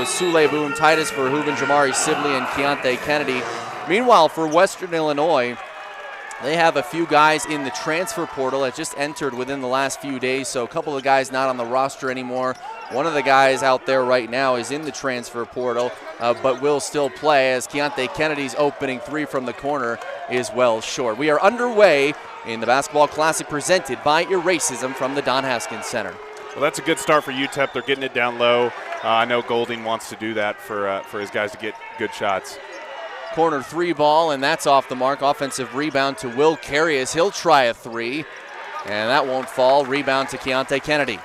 with Sule Boom, Titus Verhoeven, Jamari Sibley, and Keontae Kennedy. Meanwhile, for Western Illinois, they have a few guys in the transfer portal that just entered within the last few days, so a couple of guys not on the roster anymore. One of the guys out there right now is in the transfer portal, but will still play as Keontae Kennedy's opening three from the corner is well short. We are underway in the Basketball Classic presented by Eracism from the Don Haskins Center. Well, that's a good start for UTEP. They're getting it down low. I know Golding wants to do that for his guys to get good shots. Corner three ball, and that's off the mark. Offensive rebound to Will Carius. He'll try a three, and that won't fall. Rebound to Keontae Kennedy.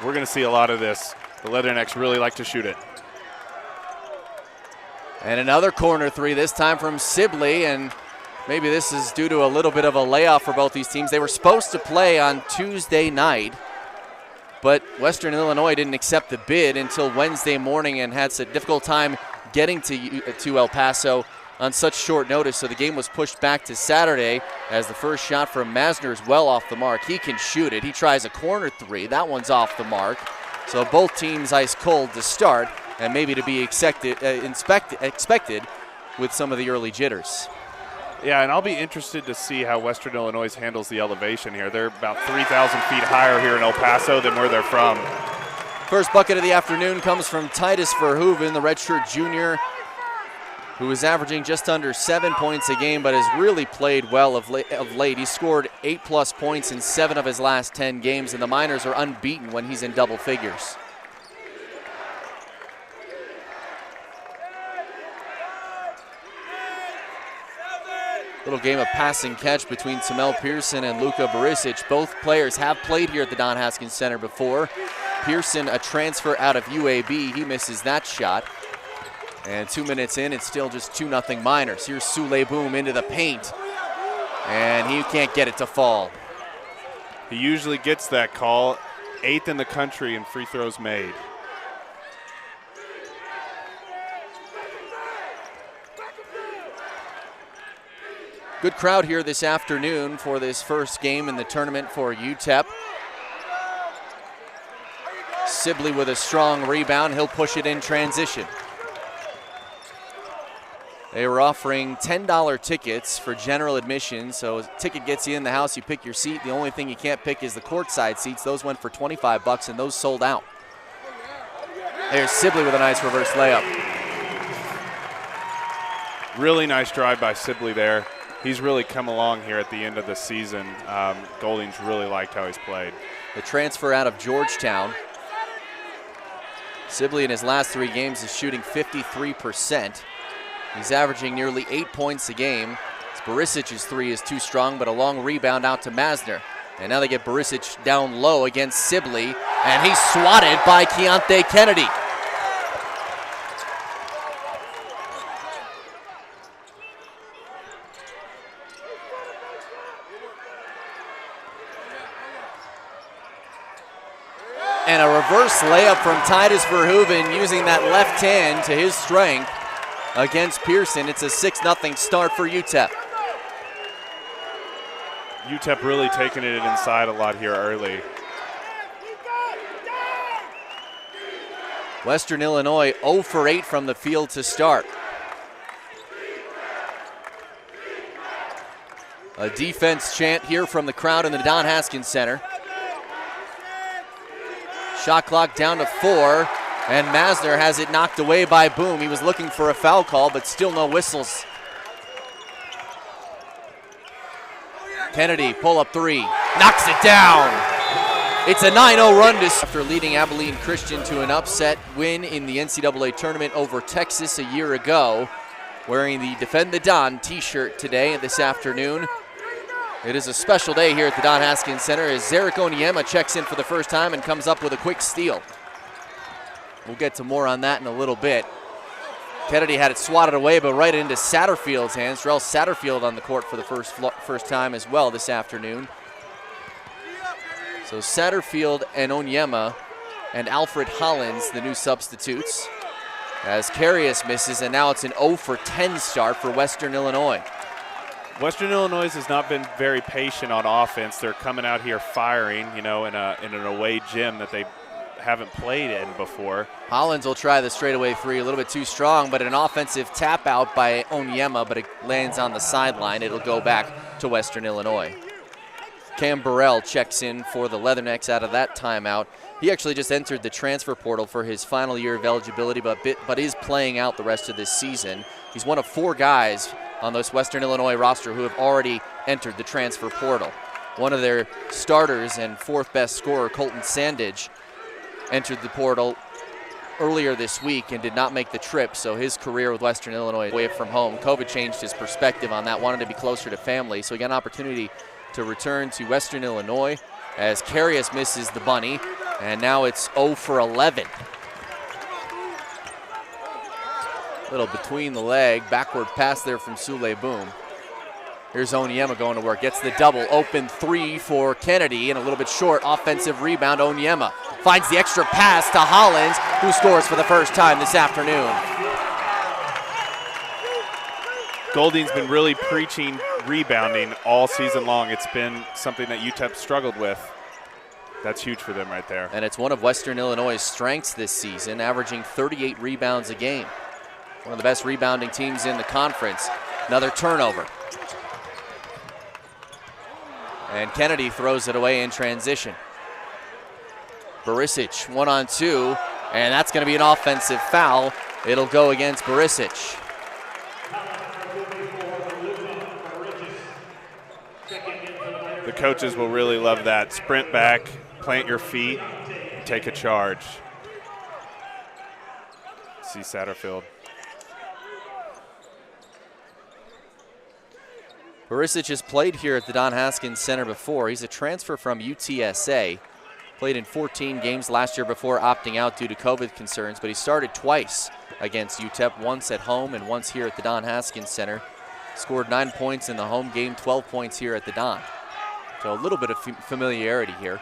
We're going to see a lot of this. The Leathernecks really like to shoot it. And another corner three, this time from Sibley, and maybe this is due to a little bit of a layoff for both these teams. They were supposed to play on Tuesday night, but Western Illinois didn't accept the bid until Wednesday morning and had a difficult time getting to El Paso on such short notice, so the game was pushed back to Saturday as the first shot from Masner is well off the mark. He can shoot it. He tries a corner three. That one's off the mark. So both teams ice cold to start and maybe to be expected with some of the early jitters. Yeah, and I'll be interested to see how Western Illinois handles the elevation here. They're about 3,000 feet higher here in El Paso than where they're from. First bucket of the afternoon comes from Titus Verhoeven, the redshirt junior, who is averaging just under 7 points a game, but has really played well of late. He scored 8+ points in 7 of his last 10 games, and the Miners are unbeaten when he's in double figures. Little game of pass and catch between Tamel Pearson and Luka Barisic. Both players have played here at the Don Haskins Center before. Pearson, a transfer out of UAB, he misses that shot. And 2 minutes in, it's still just 2-0 Miners. Here's Sule Boom into the paint, and he can't get it to fall. He usually gets that call, 8th in the country in free throws made. Good crowd here this afternoon for this first game in the tournament for UTEP. Sibley with a strong rebound. He'll push it in transition. They were offering $10 tickets for general admission, so a ticket gets you in the house, you pick your seat. The only thing you can't pick is the courtside seats. Those went for $25, and those sold out. There's Sibley with a nice reverse layup. Really nice drive by Sibley there. He's really come along here at the end of the season. Golding's really liked how he's played. The transfer out of Georgetown. Sibley in his last 3 games is shooting 53%. He's averaging nearly 8 points a game. Barisic's three is too strong, but a long rebound out to Masner. And now they get Barisic down low against Sibley, and he's swatted by Keontae Kennedy. And a reverse layup from Titus Verhoeven using that left hand to his strength against Pearson. It's a 6-0 start for UTEP. UTEP really taking it inside a lot here early. Western Illinois 0 for 8 from the field to start. A defense chant here from the crowd in the Don Haskins Center. Shot clock down to 4, and Masner has it knocked away by Boom. He was looking for a foul call, but still no whistles. Kennedy, pull-up three, knocks it down. It's a 9-0 run after leading Abilene Christian to an upset win in the NCAA tournament over Texas a year ago. Wearing the Defend the Don t-shirt today and this afternoon. It is a special day here at the Don Haskins Center as Zarek Onyema checks in for the first time and comes up with a quick steal. We'll get to more on that in a little bit. Kennedy had it swatted away, but right into Satterfield's hands. Terrell Satterfield on the court for the first time as well this afternoon. So Satterfield and Onyema and Alfred Hollins, the new substitutes, as Carius misses, and now it's an 0 for 10 start for Western Illinois. Western Illinois has not been very patient on offense. They're coming out here firing, you know, in an away gym that they haven't played in before. Hollins will try the straightaway three, a little bit too strong, but an offensive tap out by Onyema, but it lands on the sideline. It'll go back to Western Illinois. Cam Burrell checks in for the Leathernecks out of that timeout. He actually just entered the transfer portal for his final year of eligibility, but is playing out the rest of this season. He's one of 4 guys on this Western Illinois roster who have already entered the transfer portal. One of their starters and 4th best scorer, Colton Sandage, entered the portal earlier this week and did not make the trip, so his career with Western Illinois away from home. COVID changed his perspective on that, wanted to be closer to family, so he got an opportunity to return to Western Illinois as Carius misses the bunny, and now it's 0 for 11. Little between the leg, backward pass there from Sule Boom. Here's Onyema going to work, gets the double, open 3 for Kennedy, and a little bit short offensive rebound. Onyema finds the extra pass to Hollins, who scores for the first time this afternoon. Golding's been really preaching rebounding all season long. It's been something that UTEP struggled with. That's huge for them right there. And it's one of Western Illinois' strengths this season, averaging 38 rebounds a game. One of the best rebounding teams in the conference. Another turnover. And Kennedy throws it away in transition. Barisic 1-on-2, and that's going to be an offensive foul. It'll go against Barisic. The coaches will really love that. Sprint back, plant your feet, and take a charge. See Satterfield. Barisic has played here at the Don Haskins Center before. He's a transfer from UTSA. Played in 14 games last year before opting out due to COVID concerns, but he started twice against UTEP, once at home and once here at the Don Haskins Center. Scored 9 points in the home game, 12 points here at the Don. So a little bit of familiarity here.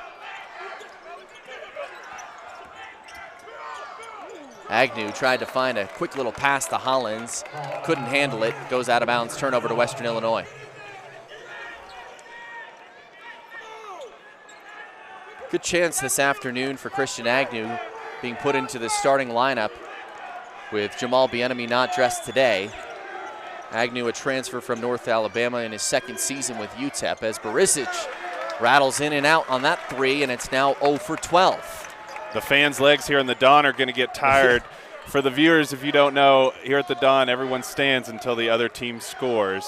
Agnew tried to find a quick little pass to Hollins. Couldn't handle it. Goes out of bounds. Turnover to Western Illinois. Good chance this afternoon for Christian Agnew being put into the starting lineup with Jamal Bienemy not dressed today. Agnew, a transfer from North Alabama in his 2nd season with UTEP, as Barisic rattles in and out on that 3, and it's now 0 for 12. The fans' legs here in the Don are going to get tired. For the viewers, if you don't know, here at the Don, everyone stands until the other team scores.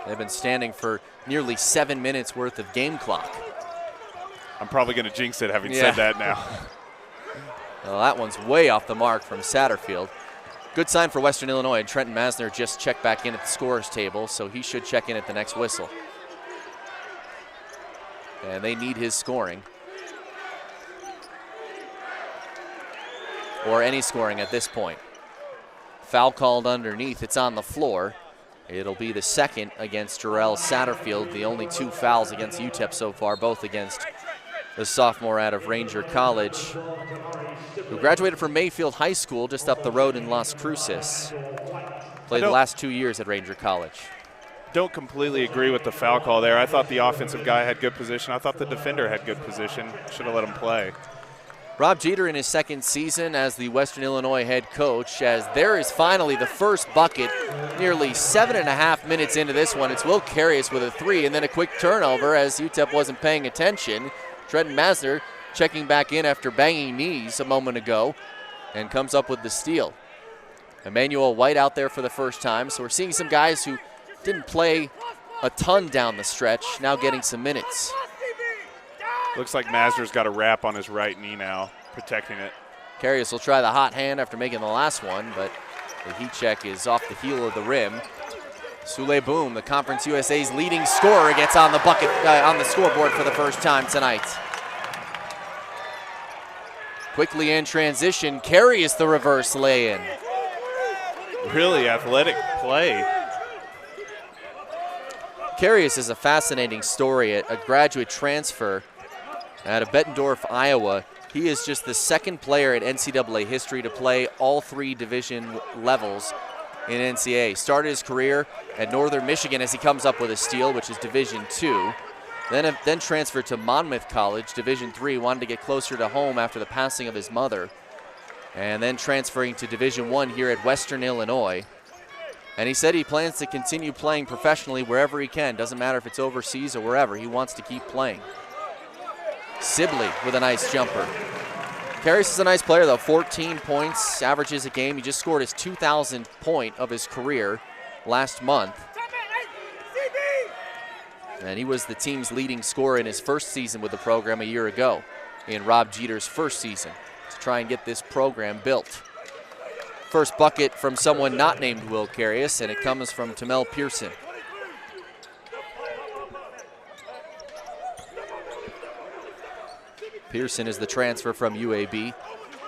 They've been standing for nearly 7 minutes worth of game clock. I'm probably going to jinx it having said that now. Well, that one's way off the mark from Satterfield. Good sign for Western Illinois. Trenton Masner just checked back in at the scorer's table, so he should check in at the next whistle. And they need his scoring. Or any scoring at this point. Foul called underneath. It's on the floor. It'll be the 2nd against Jarrell Satterfield. The only 2 fouls against UTEP so far, both against the sophomore out of Ranger College, who graduated from Mayfield High School just up the road in Las Cruces. Played the last 2 years at Ranger College. Don't completely agree with the foul call there. I thought the offensive guy had good position. I thought the defender had good position. Should have let him play. Rob Jeter in his 2nd season as the Western Illinois head coach, as there is finally the first bucket nearly 7.5 minutes into this one. It's Will Carius with a 3, and then a quick turnover as UTEP wasn't paying attention. Trenton Masner checking back in after banging knees a moment ago and comes up with the steal. Emmanuel White out there for the first time, so we're seeing some guys who didn't play a ton down the stretch now getting some minutes. Looks like Masner's got a wrap on his right knee now, protecting it. Carius will try the hot hand after making the last one, but the heat check is off the heel of the rim. Sule Boom, the Conference USA's leading scorer, gets on the bucket on the scoreboard for the first time tonight. Quickly in transition, Carius the reverse lay-in. Really athletic play. Carius is a fascinating story, a graduate transfer out of Bettendorf, Iowa. He is just the 2nd player in NCAA history to play all 3 division levels in NCAA. Started his career at Northern Michigan as he comes up with a steal, which is Division II. Then transferred to Monmouth College, Division III, wanted to get closer to home after the passing of his mother. and then transferring to Division I here at Western Illinois. And he said he plans to continue playing professionally wherever he can. Doesn't matter if it's overseas or wherever. He wants to keep playing. Sibley with a nice jumper. Karius is a nice player, though. 14 points, averages a game. He just scored his 2,000th point of his career last month. And he was the team's leading scorer in his first season with the program a year ago in Rob Jeter's first season to try and get this program built. First bucket from someone not named Will Karius, and it comes from Tamel Pearson. Pearson is the transfer from UAB.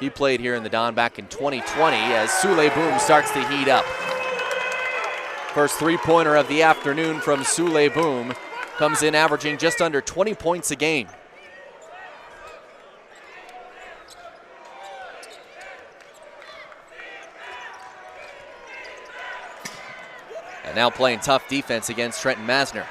He played here in the Don back in 2020 as Sule Boom starts to heat up. First three-pointer of the afternoon from Sule Boom comes in averaging just under 20 points a game. And now playing tough defense against Trenton Masner.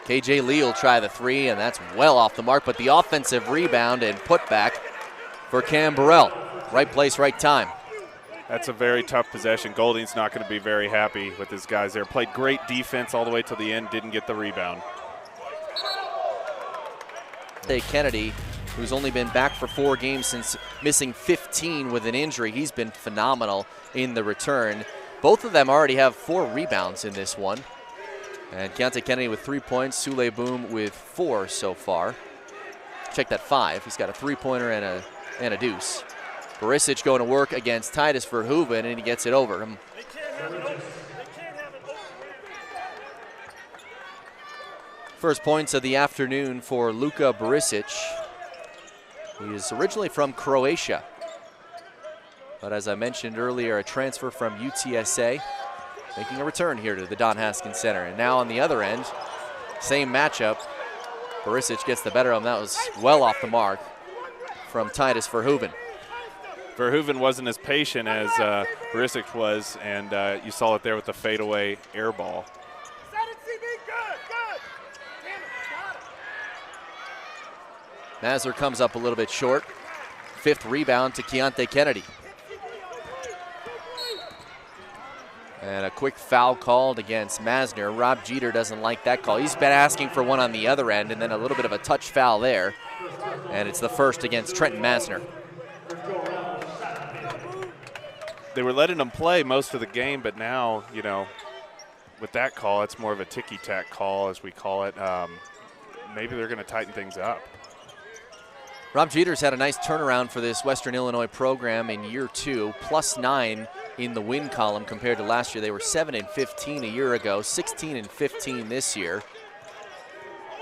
KJ Lee will try the three, and that's well off the mark, but the offensive rebound and putback for Cam Burrell. Right place, right time. That's a very tough possession. Golding's not going to be very happy with his guys there. Played great defense all the way to the end, didn't get the rebound. Kennedy, who's only been back for 4 games since missing 15 with an injury. He's been phenomenal in the return. Both of them already have 4 rebounds in this one. And Keontae Kennedy with 3 points, Sule Boom with 4 so far. Check that 5. He's got a 3-pointer and a deuce. Barisic going to work against Titus Verhoeven, and he gets it over. First points of the afternoon for Luka Barisic. He is originally from Croatia, but as I mentioned earlier, a transfer from UTSA, making a return here to the Don Haskins Center. And now on the other end, same matchup. Barisic gets the better of him. That was well off the mark from Titus Verhoeven. Verhoeven wasn't as patient as Barisic was, and you saw it there with the fadeaway air ball. Masner comes up a little bit short. 5th rebound to Keontae Kennedy. And a quick foul called against Masner. Rob Jeter doesn't like that call. He's been asking for one on the other end, and then a little bit of a touch foul there. And it's the first against Trenton Masner. They were letting him play most of the game, but now, you know, with that call, it's more of a ticky-tack call, as we call it. Maybe they're going to tighten things up. Rob Jeter's had a nice turnaround for this Western Illinois program in year 2, +9 in the win column compared to last year. They were 7-15 a year ago, 16-15 this year.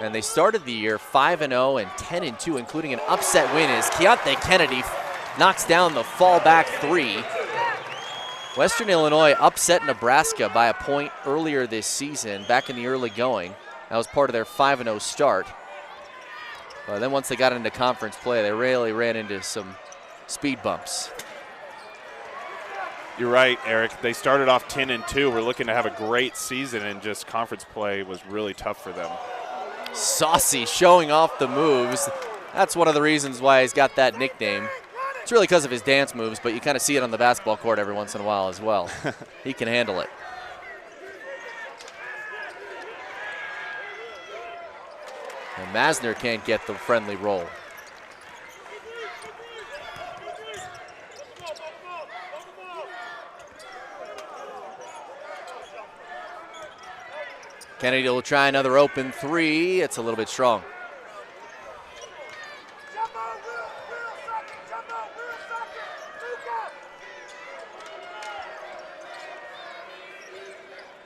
And they started the year 5-0 and 10-2, including an upset win as Keontae Kennedy knocks down the fallback 3. Western Illinois upset Nebraska by a point earlier this season, back in the early going. That was part of their 5-0 start. But then once they got into conference play, they really ran into some speed bumps. You're right, Eric. They started off 10-2. We're looking to have a great season, and just conference play was really tough for them. Saucy showing off the moves. That's one of the reasons why he's got that nickname. It's really because of his dance moves, but you kind of see it on the basketball court every once in a while as well. He can handle it. And Masner can't get the friendly roll. Kennedy will try another open 3. It's a little bit strong.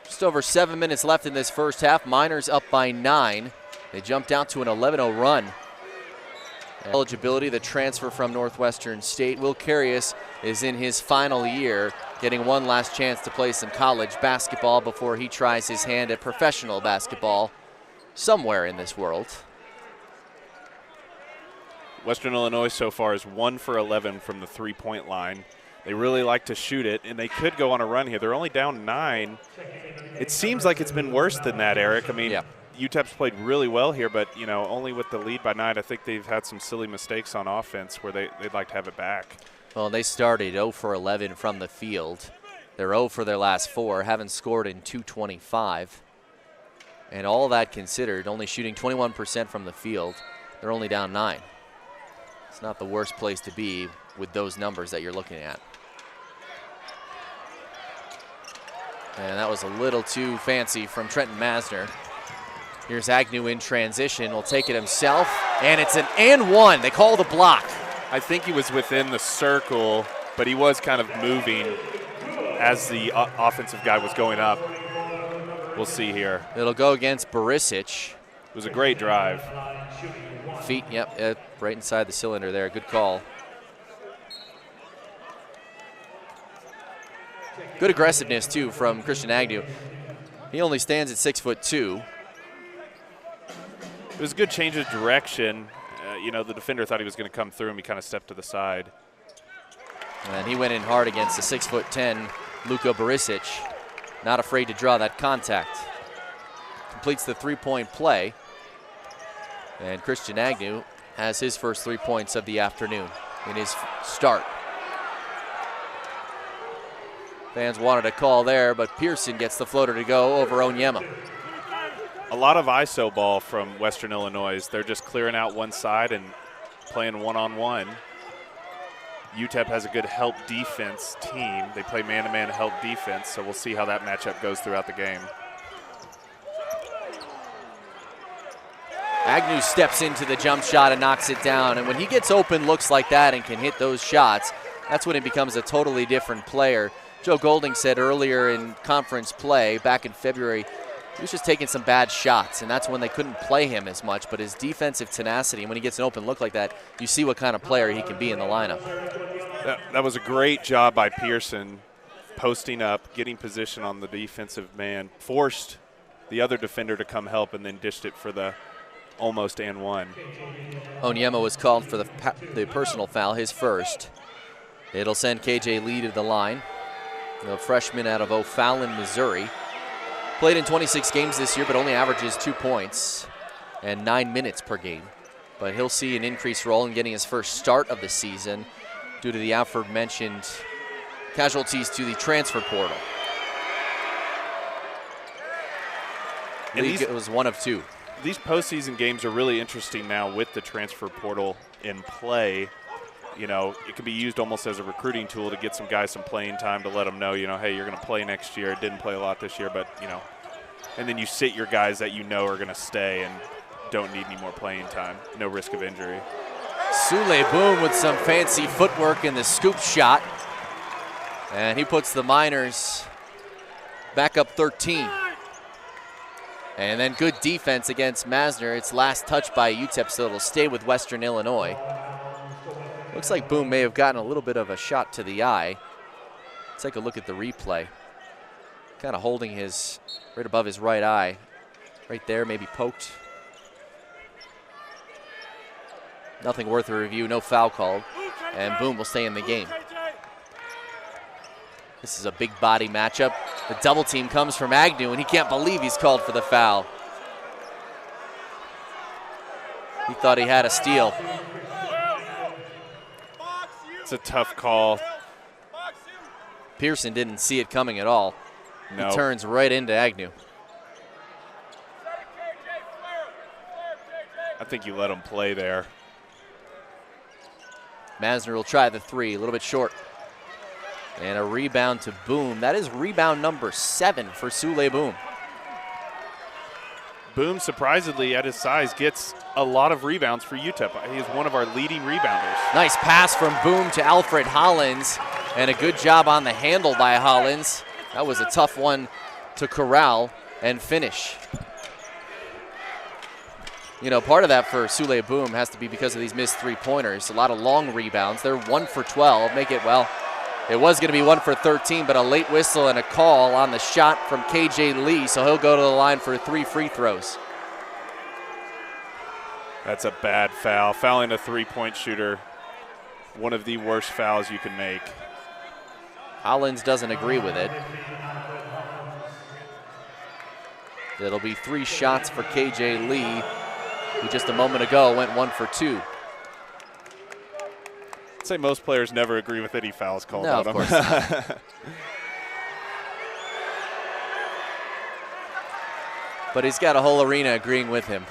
Just over 7 minutes left in this first half. Miners up by 9. They jumped out to an 11-0 run. Eligibility, the transfer from Northwestern State. Will Karius is in his final year, getting one last chance to play some college basketball before he tries his hand at professional basketball somewhere in this world. Western Illinois so far is 1 for 11 from the three-point line. They really like to shoot it, and they could go on a run here. They're only down 9. It seems like it's been worse than that, Eric. I mean, UTEP's played really well here, but, you know, only with the lead by 9. I think they've had some silly mistakes on offense where they'd like to have it back. Well, they started 0 for 11 from the field. They're 0 for their last 4, haven't scored in 225. And all that considered, only shooting 21% from the field. They're only down 9. It's not the worst place to be with those numbers that you're looking at. And that was a little too fancy from Trenton Masner. Here's Agnew in transition, will take it himself, and it's an and one. They call the block. I think he was within the circle, but he was kind of moving as the offensive guy was going up. We'll see here. It'll go against Barisic. It was a great drive. Feet, yep, right inside the cylinder there. Good call. Good aggressiveness, too, from Christian Agnew. He only stands at 6'2". It was a good change of direction. You know, the defender thought he was going to come through him. He kind of stepped to the side. And he went in hard against the 6'10" Luka Barisic. Not afraid to draw that contact. Completes the three-point play. And Christian Agnew has his first 3 points of the afternoon in his start. Fans wanted a call there, but Pearson gets the floater to go over Onyema. A lot of ISO ball from Western Illinois. They're just clearing out one side and playing one-on-one. UTEP has a good help defense team. They play man-to-man help defense, so we'll see how that matchup goes throughout the game. Agnew steps into the jump shot and knocks it down, and when he gets open looks like that and can hit those shots, that's when he becomes a totally different player. Joe Golding said earlier in conference play back in February, he was just taking some bad shots, and that's when they couldn't play him as much. But his defensive tenacity, when he gets an open look like that, you see what kind of player he can be in the lineup. That was a great job by Pearson, posting up, getting position on the defensive man, forced the other defender to come help, and then dished it for the almost and one. Onyema was called for the personal foul, his first. It'll send KJ Lee to the line, the freshman out of O'Fallon, Missouri. Played in 26 games this year, but only averages 2 points and 9 minutes per game. But he'll see an increased role in getting his first start of the season due to the aforementioned casualties to the transfer portal. And Lee was one of 2. These postseason games are really interesting now with the transfer portal in play. You know, it can be used almost as a recruiting tool to get some guys some playing time, to let them know, you know, hey, you're going to play next year. Didn't play a lot this year, but, you know, and then you sit your guys that you know are going to stay and don't need any more playing time. No risk of injury. Sule Boom with some fancy footwork in the scoop shot. And he puts the Miners back up 13. And then good defense against Masner. It's last touch by UTEP, so it'll stay with Western Illinois. Looks like Boom may have gotten a little bit of a shot to the eye. Let's take a look at the replay. Kind of holding his right above his right eye. Right there, maybe poked. Nothing worth a review, no foul called. And Boom will stay in the game. This is a big body matchup. The double team comes from Agnew, and he can't believe he's called for the foul. He thought he had a steal. It's a tough call. Pearson didn't see it coming at all. No. He turns right into Agnew. I think you let him play there. Masner will try the three, a little bit short. And a rebound to Boom. That is rebound number 7 for Sule Boom. Boom, surprisingly, at his size, gets a lot of rebounds for UTEP. He is one of our leading rebounders. Nice pass from Boom to Alfred Hollins, and a good job on the handle by Hollins. That was a tough one to corral and finish. You know, part of that for Sule Boom has to be because of these missed three-pointers. A lot of long rebounds. They're 1 for 12. Make it, well, it was going to be 1 for 13, but a late whistle and a call on the shot from KJ Lee, so he'll go to the line for 3 free throws. That's a bad foul. Fouling a three-point shooter, one of the worst fouls you can make. Hollins doesn't agree with it. It'll be 3 shots for KJ Lee, who just a moment ago went 1 for 2. I'd say most players never agree with any fouls called No, on them. of course not. But he's got a whole arena agreeing with him.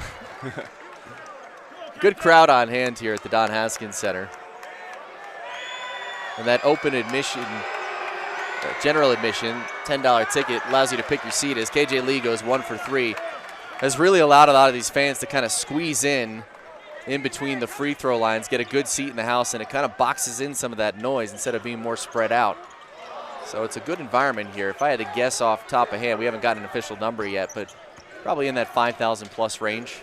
Good crowd on hand here at the Don Haskins Center. And that open admission, general admission, $10 ticket allows you to pick your seat as KJ Lee goes 1 for 3. Has really allowed a lot of these fans to kind of squeeze in between the free throw lines, get a good seat in the house, and it kind of boxes in some of that noise instead of being more spread out. So it's a good environment here. If I had to guess off top of hand, we haven't got an official number yet, but probably in that 5,000 plus range.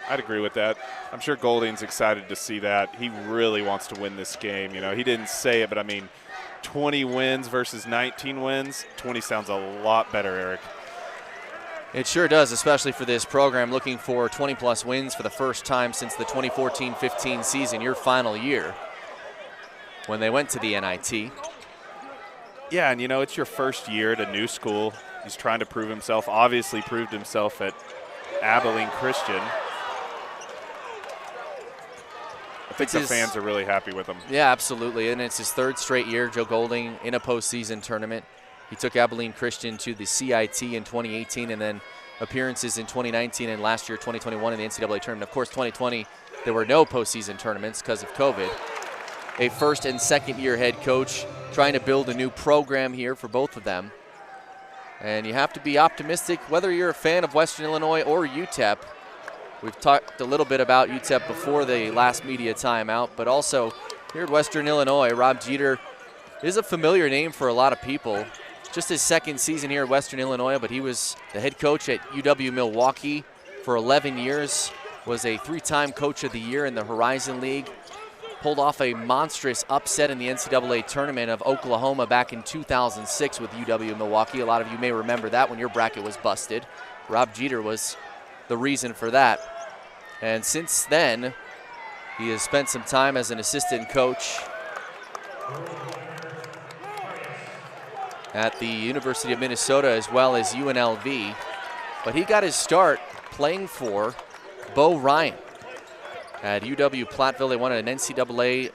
I'd agree with that. I'm sure Golding's excited to see that. He really wants to win this game. You know, he didn't say it, but I mean, 20 wins versus 19 wins. 20 sounds a lot better, Eric. It sure does, especially for this program looking for 20-plus wins for the first time since the 2014-15 season, your final year, when they went to the NIT. Yeah, and you know, it's your first year at a new school. He's trying to prove himself, obviously proved himself at Abilene Christian. I think the fans are really happy with him. Yeah, absolutely, and it's his 3rd straight year, Joe Golding, in a postseason tournament. He took Abilene Christian to the CIT in 2018 and then appearances in 2019 and last year 2021 in the NCAA tournament. Of course, 2020, there were no postseason tournaments because of COVID. A 1st and 2nd year head coach trying to build a new program here for both of them. And you have to be optimistic whether you're a fan of Western Illinois or UTEP. We've talked a little bit about UTEP before the last media timeout, but also here at Western Illinois, Rob Jeter is a familiar name for a lot of people. Just his 2nd season here at Western Illinois, but he was the head coach at UW-Milwaukee for 11 years, was a 3-time Coach of the Year in the Horizon League, pulled off a monstrous upset in the NCAA tournament of Oklahoma back in 2006 with UW-Milwaukee. A lot of you may remember that when your bracket was busted. Rob Jeter was the reason for that. And since then, he has spent some time as an assistant coach at the University of Minnesota as well as UNLV. But he got his start playing for Bo Ryan at UW-Platteville. They won an NCAA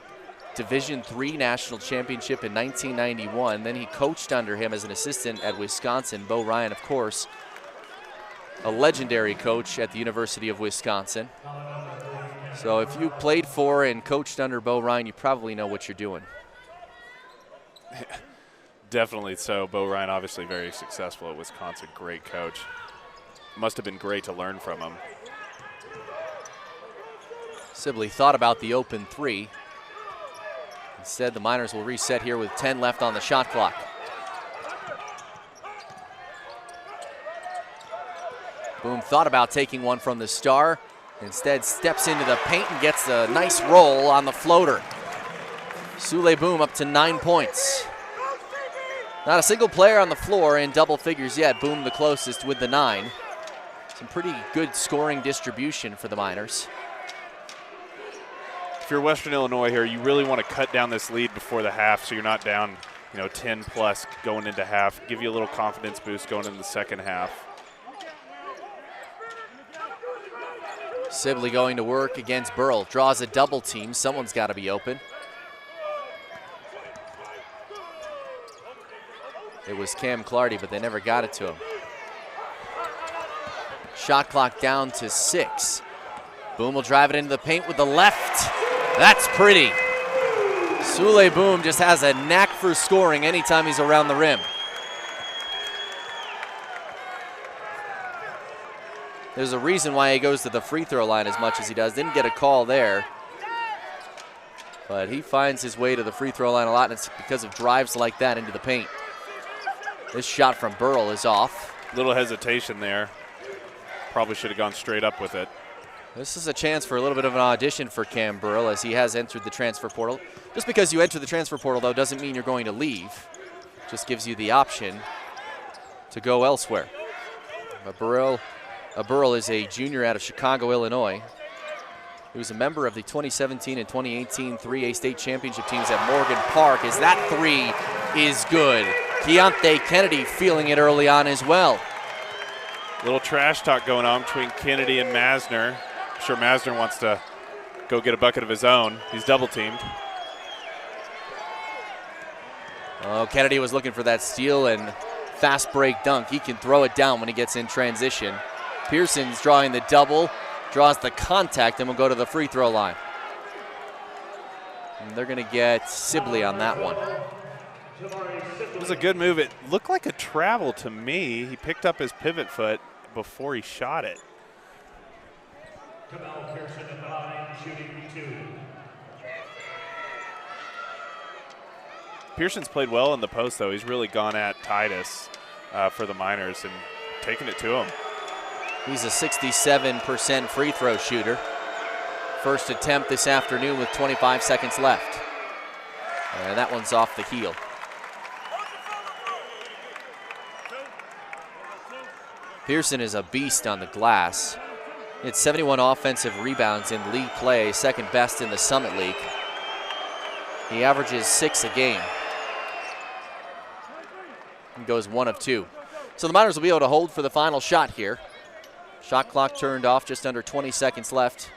Division III national championship in 1991. Then he coached under him as an assistant at Wisconsin. Bo Ryan, of course, a legendary coach at the University of Wisconsin. So if you played for and coached under Bo Ryan, you probably know what you're doing. Definitely so. Bo Ryan, obviously very successful at Wisconsin. Great coach. Must have been great to learn from him. Sibley thought about the open 3. Instead, the Miners will reset here with 10 left on the shot clock. Boom thought about taking one from the star. Instead, steps into the paint and gets a nice roll on the floater. Sule Boom up to 9 points. Not a single player on the floor in double figures yet. Boom the closest with the 9. Some pretty good scoring distribution for the Miners. If you're Western Illinois here, you really want to cut down this lead before the half so you're not down, 10 plus going into half. Give you a little confidence boost going into the second half. Sibley going to work against Burrell. Draws a double team. Someone's got to be open. It was Cam Clardy, but they never got it to him. Shot clock down to 6. Boom will drive it into the paint with the left. That's pretty. Sule Boom just has a knack for scoring anytime he's around the rim. There's a reason why he goes to the free throw line as much as he does. Didn't get a call there. But he finds his way to the free throw line a lot, and it's because of drives like that into the paint. This shot from Burrell is off. Little hesitation there. Probably should have gone straight up with it. This is a chance for a little bit of an audition for Cam Burrell as he has entered the transfer portal. Just because you enter the transfer portal, though, doesn't mean you're going to leave. Just gives you the option to go elsewhere. But Burrell is a junior out of Chicago, Illinois. He was a member of the 2017 and 2018 3A state championship teams at Morgan Park. As that 3 is good. Keontae Kennedy feeling it early on as well. Little trash talk going on between Kennedy and Masner. I'm sure Masner wants to go get a bucket of his own. He's double teamed. Oh, Kennedy was looking for that steal and fast break dunk. He can throw it down when he gets in transition. Pearson's drawing the double, draws the contact, and will go to the free throw line. And they're going to get Sibley on that one. It was a good move. It looked like a travel to me. He picked up his pivot foot before he shot it. Pearson at the line, shooting 2. Pearson's played well in the post, though. He's really gone at Titus for the Miners and taken it to him. He's a 67% free throw shooter. First attempt this afternoon with 25 seconds left. And that one's off the heel. Pearson is a beast on the glass. He had 71 offensive rebounds in league play, second best in the Summit League. He averages 6 a game. He goes 1 of 2. So the Miners will be able to hold for the final shot here. Shot clock turned off, just under 20 seconds left.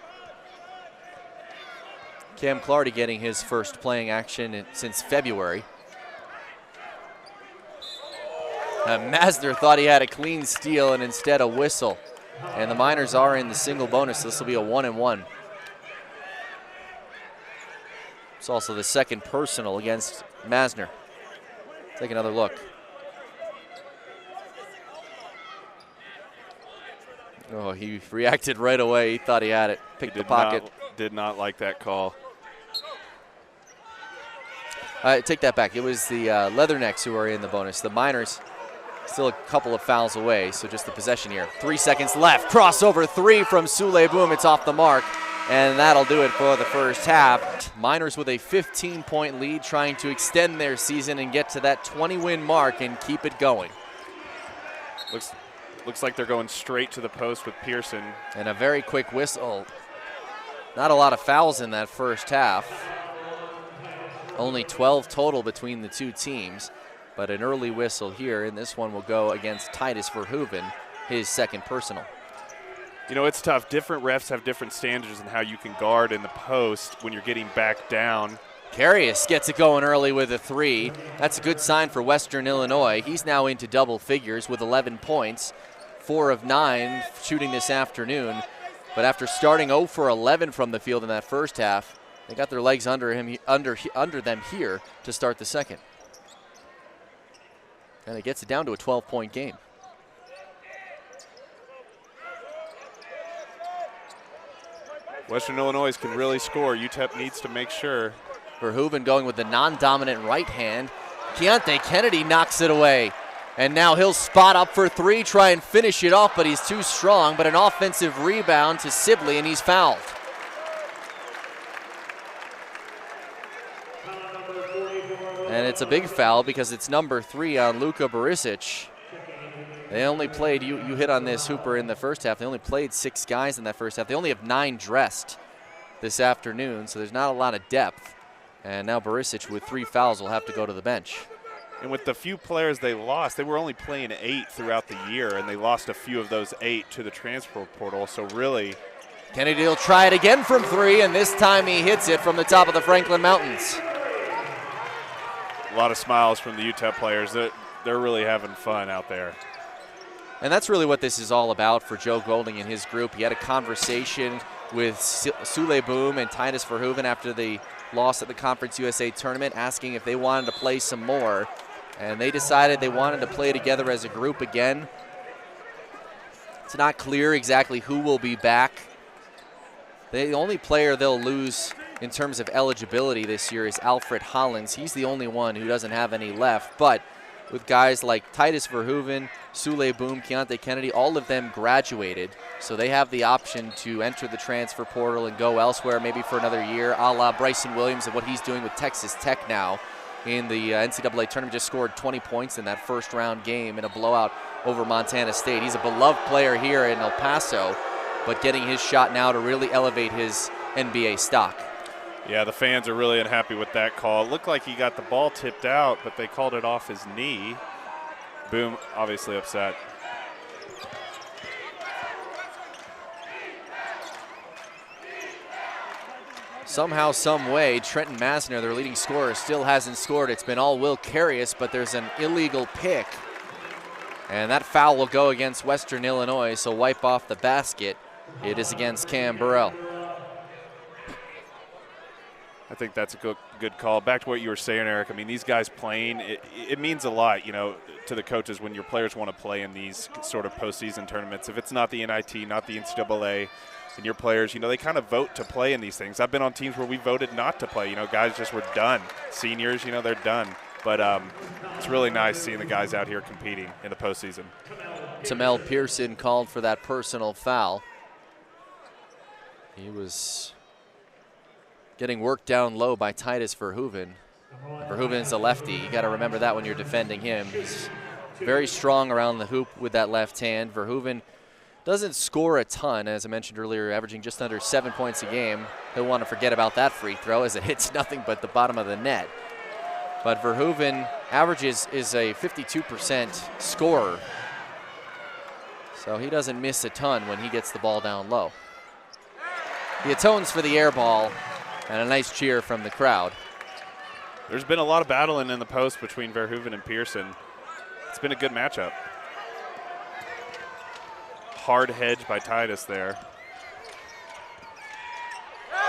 Cam Clardy getting his first playing action since February. Masner thought he had a clean steal and instead a whistle. And the Miners are in the single bonus. This will be a 1-and-1. It's also the second personal against Masner. Take another look. Oh, he reacted right away. He thought he had it. Picked the pocket. Did not like that call. Take that back. It was the Leathernecks who are in the bonus. The Miners still a couple of fouls away, so just the possession here. 3 seconds left. Crossover 3 from Sule Boom. It's off the mark, and that'll do it for the first half. Miners with a 15-point lead, trying to extend their season and get to that 20-win mark and keep it going. Looks like they're going straight to the post with Pearson. And a very quick whistle. Not a lot of fouls in that first half. Only 12 total between the two teams, but an early whistle here, and this one will go against Titus Verhoeven, his second personal. You know, it's tough. Different refs have different standards in how you can guard in the post when you're getting back down. Carius gets it going early with a 3. That's a good sign for Western Illinois. He's now into double figures with 11 points, 4 of 9 shooting this afternoon. But after starting 0 for 11 from the field in that first half, they got their legs under them here to start the second. And it gets it down to a 12-point game. Western Illinois can really score. UTEP needs to make sure. Verhoeven going with the non-dominant right hand. Keontae Kennedy knocks it away. And now he'll spot up for 3, try and finish it off, but he's too strong. But an offensive rebound to Sibley, and he's fouled. And it's a big foul because it's number 3 on Luka Barisic. They only played, you hit on this, Hooper, in the first half. They only played 6 guys in that first half. They only have 9 dressed this afternoon, so there's not a lot of depth. And now Barisic with 3 fouls will have to go to the bench. And with the few players they lost, they were only playing 8 throughout the year, and they lost a few of those 8 to the transfer portal. So really, Kennedy will try it again from 3, and this time he hits it from the top of the Franklin Mountains. a lot of smiles from the UTEP players. They're really having fun out there. And that's really what this is all about for Joe Golding and his group. He had a conversation with Sule Boom and Titus Verhoeven after the loss at the Conference USA tournament, asking if they wanted to play some more. And they decided they wanted to play together as a group again. It's not clear exactly who will be back. The only player they'll lose in terms of eligibility this year is Alfred Hollins. He's the only one who doesn't have any left. But with guys like Titus Verhoeven, Sule Boom, Keontae Kennedy, all of them graduated. So they have the option to enter the transfer portal and go elsewhere, maybe for another year, a la Bryson Williams and what he's doing with Texas Tech now in the NCAA tournament. Just scored 20 points in that first round game in a blowout over Montana State. He's a beloved player here in El Paso, but getting his shot now to really elevate his NBA stock. Yeah, the fans are really unhappy with that call. It looked like he got the ball tipped out, but they called it off his knee. Boom, obviously upset. Somehow, some way, Trenton Masner, their leading scorer, still hasn't scored. It's been all Will Carius, but there's an illegal pick. And that foul will go against Western Illinois, so wipe off the basket. It is against Cam Burrell. I think that's a good call. Back to what you were saying, Eric. I mean, these guys playing, it means a lot, you know, to the coaches when your players want to play in these sort of postseason tournaments. If it's not the NIT, not the NCAA, and your players, you know, they kind of vote to play in these things. I've been on teams where we voted not to play. You know, guys just were done. Seniors, you know, they're done. But it's really nice seeing the guys out here competing in the postseason. Tamel Pearson called for that personal foul. He was getting worked down low by Titus Verhoeven. Verhoeven is a lefty. You got to remember that when you're defending him. He's very strong around the hoop with that left hand. Verhoeven doesn't score a ton, as I mentioned earlier, averaging just under 7 points a game. He'll want to forget about that free throw as it hits nothing but the bottom of the net. But Verhoeven averages is a 52% scorer. So he doesn't miss a ton when he gets the ball down low. He atones for the air ball, and a nice cheer from the crowd. There's been a lot of battling in the post between Verhoeven and Pearson. It's been a good matchup. Hard hedge by Titus there.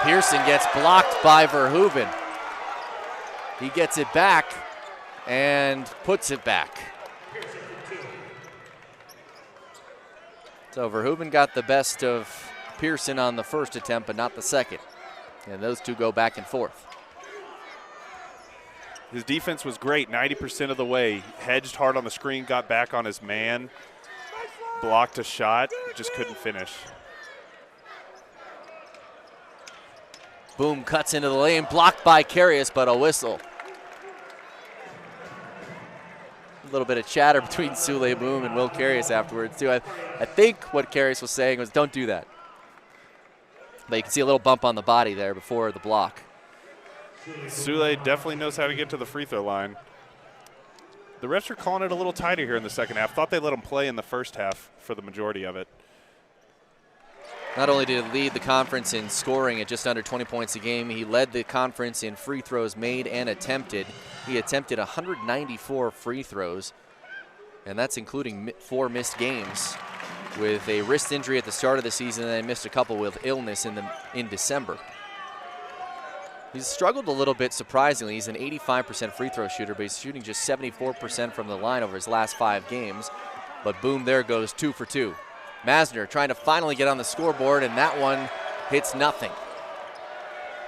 Pearson gets blocked by Verhoeven. He gets it back and puts it back. So Verhoeven got the best of Pearson on the first attempt, but not the second. And those two go back and forth. His defense was great, 90% of the way. Hedged hard on the screen, got back on his man, blocked a shot, just couldn't finish. Boom cuts into the lane, blocked by Carius, but a whistle. A little bit of chatter between Sule Boom and Will Carius afterwards, too. I think what Carius was saying was, don't do that. But you can see a little bump on the body there before the block. Sule definitely knows how to get to the free throw line. The refs are calling it a little tighter here in the second half. Thought they let him play in the first half for the majority of it. Not only did he lead the conference in scoring at just under 20 points a game, he led the conference in free throws made and attempted. He attempted 194 free throws, and that's including 4 missed games, with a wrist injury at the start of the season and then missed a couple with illness in December. He's struggled a little bit, surprisingly. He's an 85% free throw shooter, but he's shooting just 74% from the line over his last 5 games. But boom, there goes 2 for 2. Masner trying to finally get on the scoreboard, and that one hits nothing.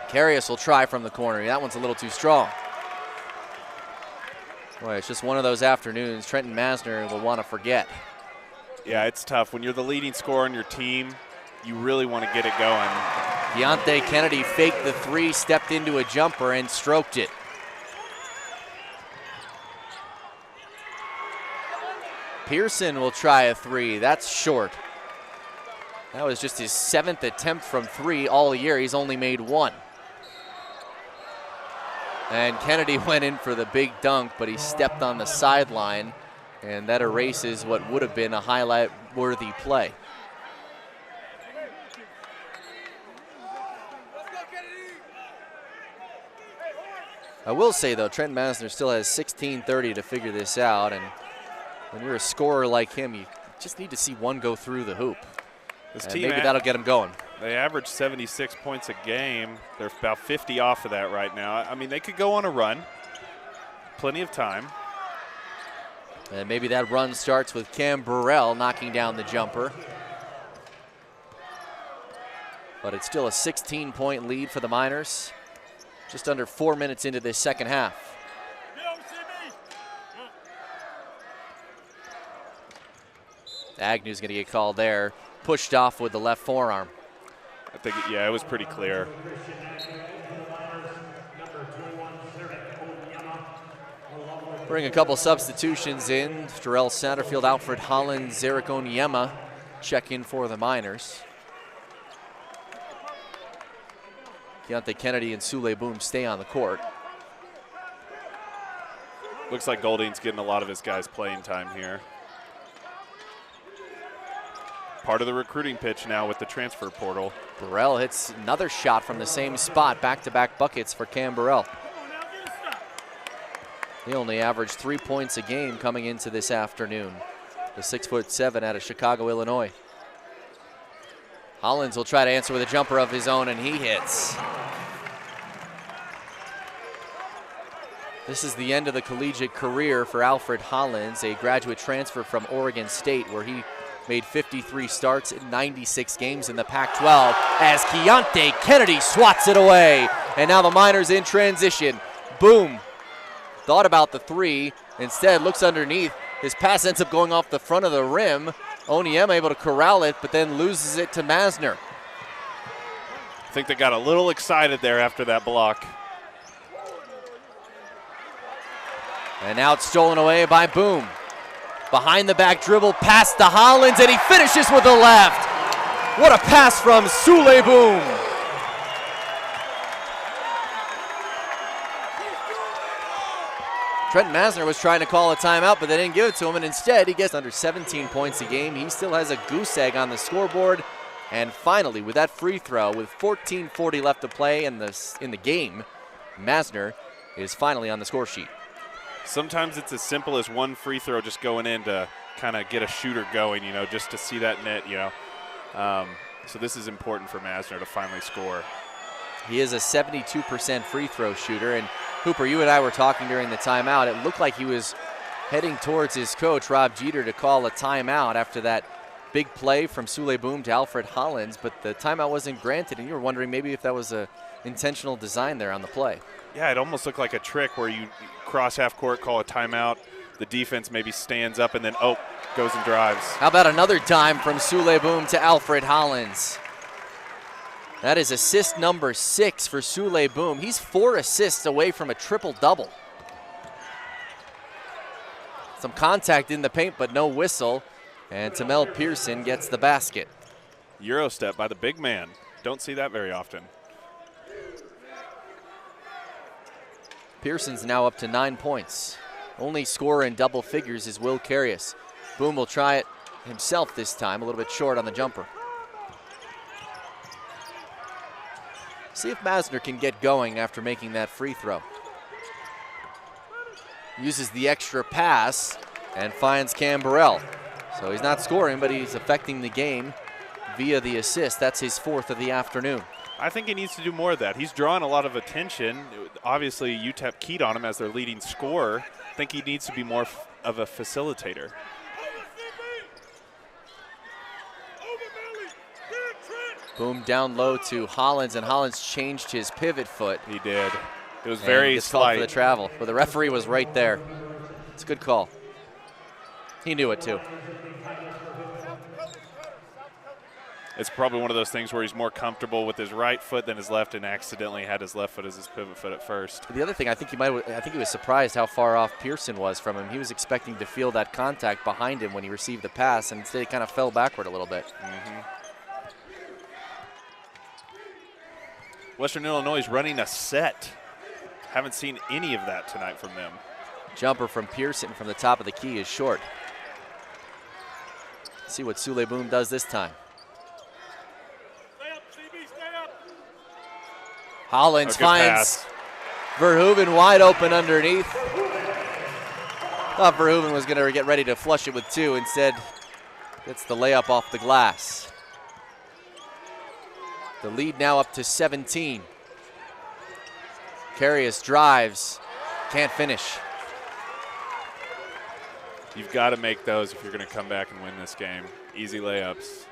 Carius will try from the corner. That one's a little too strong. Boy, it's just one of those afternoons Trenton Masner will want to forget. Yeah, it's tough. When you're the leading scorer on your team, you really want to get it going. Deontay Kennedy faked the 3, stepped into a jumper, and stroked it. Pearson will try a 3. That's short. That was just his 7th attempt from 3 all year. He's only made 1. And Kennedy went in for the big dunk, but he stepped on the sideline, and that erases what would have been a highlight-worthy play. I will say, though, Trent Masner still has 16:30 to figure this out, and when you're a scorer like him, you just need to see one go through the hoop. This and team maybe that'll get him going. They average 76 points a game. They're about 50 off of that right now. I mean, they could go on a run. Plenty of time. And maybe that run starts with Cam Burrell knocking down the jumper. But it's still a 16-point lead for the Miners. Just under 4 minutes into this second half. Agnew's going to get called there. Pushed off with the left forearm. I think, yeah, it was pretty clear. Bring a couple substitutions in. Jarrell Satterfield, Alfred Holland, Zarek Onyema check in for the Miners. Deontay Kennedy and Sule Boom stay on the court. Looks like Golding's getting a lot of his guys playing time here. part of the recruiting pitch now with the transfer portal. Burrell hits another shot from the same spot, back-to-back buckets for Cam Burrell. He only averaged 3 points a game coming into this afternoon. The 6'7" out of Chicago, Illinois. Hollins will try to answer with a jumper of his own, and he hits. This is the end of the collegiate career for Alfred Hollins, a graduate transfer from Oregon State, where he made 53 starts in 96 games in the Pac-12 as Keontae Kennedy swats it away. And now the Miners in transition. Boom. Thought about the three, instead looks underneath. His pass ends up going off the front of the rim. Oniem able to corral it, but then loses it to Masner. I think they got a little excited there after that block. And now it's stolen away by Boom. Behind the back dribble, pass to Hollins, and he finishes with the left. What a pass from Sule Boom. Trent Masner was trying to call a timeout, but they didn't give it to him, and instead he gets under 17 points a game. He still has a goose egg on the scoreboard. And finally, with that free throw, with 14:40 left to play in the game, Masner is finally on the score sheet. Sometimes it's as simple as one free throw just going in to kind of get a shooter going, you know, just to see that net, you know. So this is important for Masner to finally score. He is a 72% free throw shooter, and Hooper, you and I were talking during the timeout. It looked like he was heading towards his coach, Rob Jeter, to call a timeout after that big play from Sule Boom to Alfred Hollins, but the timeout wasn't granted, and you were wondering maybe if that was a intentional design there on the play. Yeah, it almost looked like a trick where you cross half court, call a timeout, the defense maybe stands up, and then, oh, goes and drives. How about another dime from Sule Boom to Alfred Hollins? That is assist number 6 for Sule Boom. He's 4 assists away from a triple-double. Some contact in the paint, but no whistle. And Tamel Pearson gets the basket. Euro step by the big man. Don't see that very often. Pearson's now up to 9 points. Only scorer in double figures is Will Carius. Boom will try it himself this time, a little bit short on the jumper. See if Masner can get going after making that free throw. Uses the extra pass and finds Cam Burrell. So he's not scoring, but he's affecting the game via the assist. That's his 4th of the afternoon. I think he needs to do more of that. He's drawing a lot of attention. Obviously, UTEP keyed on him as their leading scorer. I think he needs to be more of a facilitator. Boom down low to Hollins, and Hollins changed his pivot foot. He did. It was very slight. Called for the travel, but the referee was right there. It's a good call. He knew it too. It's probably one of those things where he's more comfortable with his right foot than his left, and accidentally had his left foot as his pivot foot at first. The other thing, I think he was surprised how far off Pearson was from him. He was expecting to feel that contact behind him when he received the pass, and instead he kind of fell backward a little bit. Mm-hmm. Western Illinois is running a set. Haven't seen any of that tonight from them. Jumper from Pearson from the top of the key is short. Let's see what Sule Boom does this time. Hollins finds Verhoeven wide open underneath. Thought Verhoeven was going to get ready to flush it with 2. Instead, gets the layup off the glass. The lead now up to 17. Carius drives, can't finish. You've got to make those if you're going to come back and win this game. Easy layups.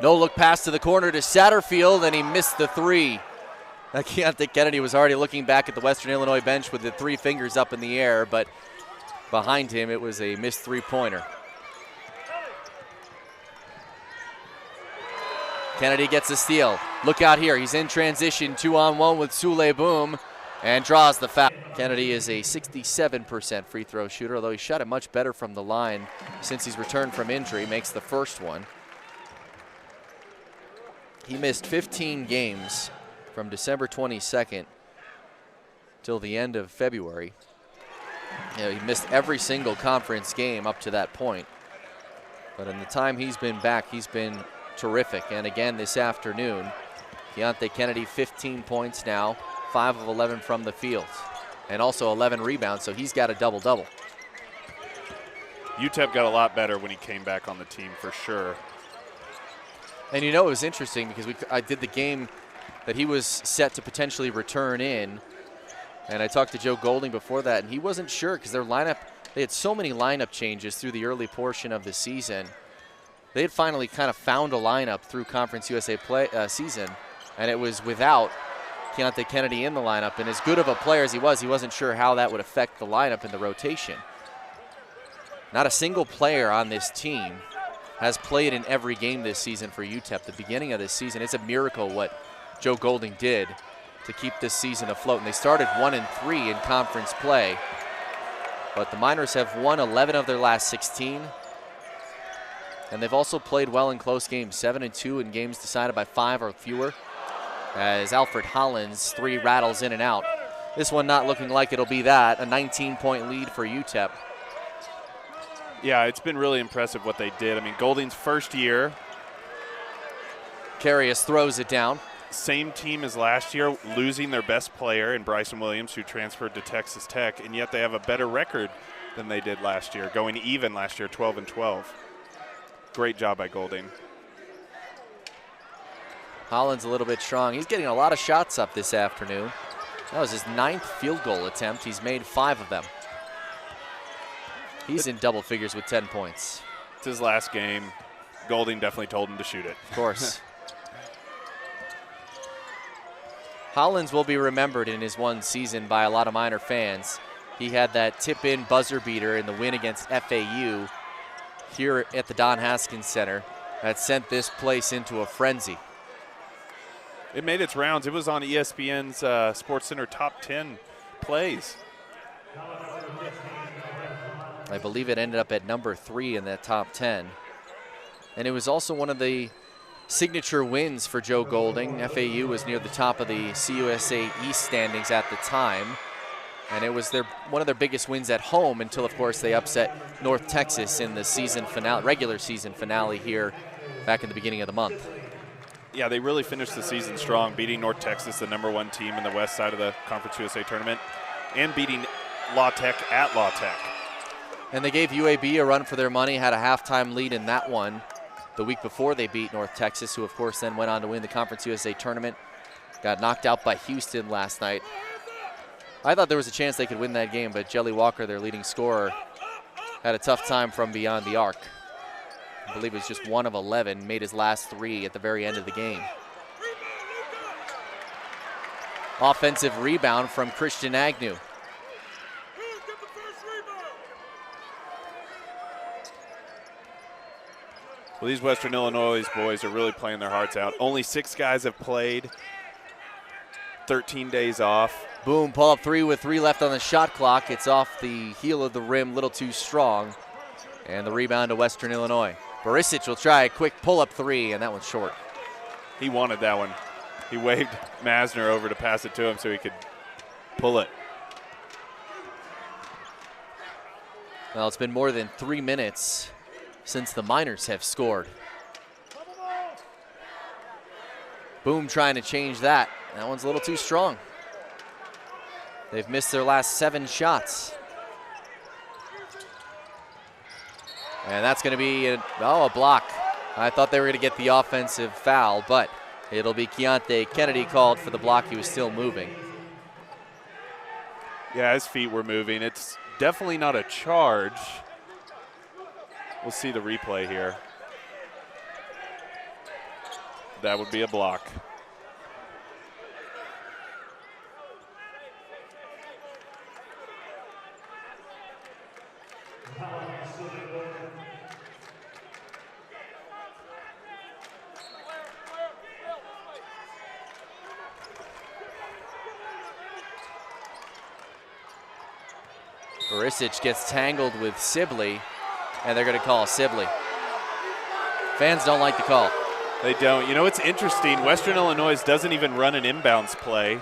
No look pass to the corner to Satterfield, and he missed the 3. Keontae Kennedy was already looking back at the Western Illinois bench with the 3 fingers up in the air, but behind him it was a missed 3-pointer. Kennedy gets a steal. Look out here, he's in transition, 2-on-1 with Sule Boom, and draws the foul. Kennedy is a 67% free throw shooter, although he shot it much better from the line since he's returned from injury, makes the first one. He missed 15 games from December 22nd till the end of February. He missed every single conference game up to that point. But in the time he's been back, he's been terrific. And again this afternoon, Keontae Kennedy 15 points now, 5 of 11 from the field, and also 11 rebounds, so he's got a double-double. UTEP got a lot better when he came back on the team for sure. And you know, it was interesting because I did the game that he was set to potentially return in, and I talked to Joe Golding before that, and he wasn't sure because their lineup, they had so many lineup changes through the early portion of the season. They had finally kind of found a lineup through Conference USA season, and it was without Keontae Kennedy in the lineup. And as good of a player as he wasn't sure how that would affect the lineup in the rotation. Not a single player on this team has played in every game this season for UTEP. The beginning of this season, it's a miracle what Joe Golding did to keep this season afloat. And they started 1-3 in conference play, but the Miners have won 11 of their last 16. And they've also played well in close games, 7-2 in games decided by 5 or fewer, as Alfred Hollins' 3 rattles in and out. This one not looking like it'll be that, a 19-point lead for UTEP. Yeah, it's been really impressive what they did. I mean, Golding's first year. Carius throws it down. Same team as last year, losing their best player in Bryson Williams, who transferred to Texas Tech, and yet they have a better record than they did last year, going even last year, 12-12. Great job by Golding. Hollins a little bit strong. He's getting a lot of shots up this afternoon. That was his 9th field goal attempt. He's made 5 of them. He's in double figures with 10 points. It's his last game. Golding definitely told him to shoot it. Of course. Hollins will be remembered in his one season by a lot of Miner fans. He had that tip-in buzzer beater in the win against FAU here at the Don Haskins Center that sent this place into a frenzy. It made its rounds. It was on ESPN's SportsCenter top 10 plays. I believe it ended up at number 3 in that top 10. And it was also one of the signature wins for Joe Golding. FAU was near the top of the CUSA East standings at the time. And it was one of their biggest wins at home until, of course, they upset North Texas in the season finale, regular season finale here back in the beginning of the month. Yeah, they really finished the season strong, beating North Texas, the #1 team in the west side of the Conference USA tournament, and beating La Tech at La Tech. And they gave UAB a run for their money, had a halftime lead in that one the week before they beat North Texas, who, of course, then went on to win the Conference USA tournament. Got knocked out by Houston last night. I thought there was a chance they could win that game, but Jelly Walker, their leading scorer, had a tough time from beyond the arc. I believe it was just 1 of 11, made his last 3 at the very end of the game. Offensive rebound from Christian Agnew. Well, these Western Illinois boys are really playing their hearts out. Only 6 guys have played, 13 days off. Boom, pull-up 3 with 3 left on the shot clock. It's off the heel of the rim, a little too strong. And the rebound to Western Illinois. Barisic will try a quick pull-up 3, and that one's short. He wanted that one. He waved Masner over to pass it to him so he could pull it. Well, it's been more than 3 minutes since the Miners have scored. Boom trying to change that. That one's a little too strong. They've missed their last 7 shots. And that's going to be a block. I thought they were going to get the offensive foul, but it'll be Keontae Kennedy called for the block. He was still moving. Yeah, his feet were moving. It's definitely not a charge. We'll see the replay here. That would be a block. Barisic gets tangled with Sibley, and they're going to call Sibley. Fans don't like the call. They don't. You know, it's interesting. Western Illinois doesn't even run an inbounds play.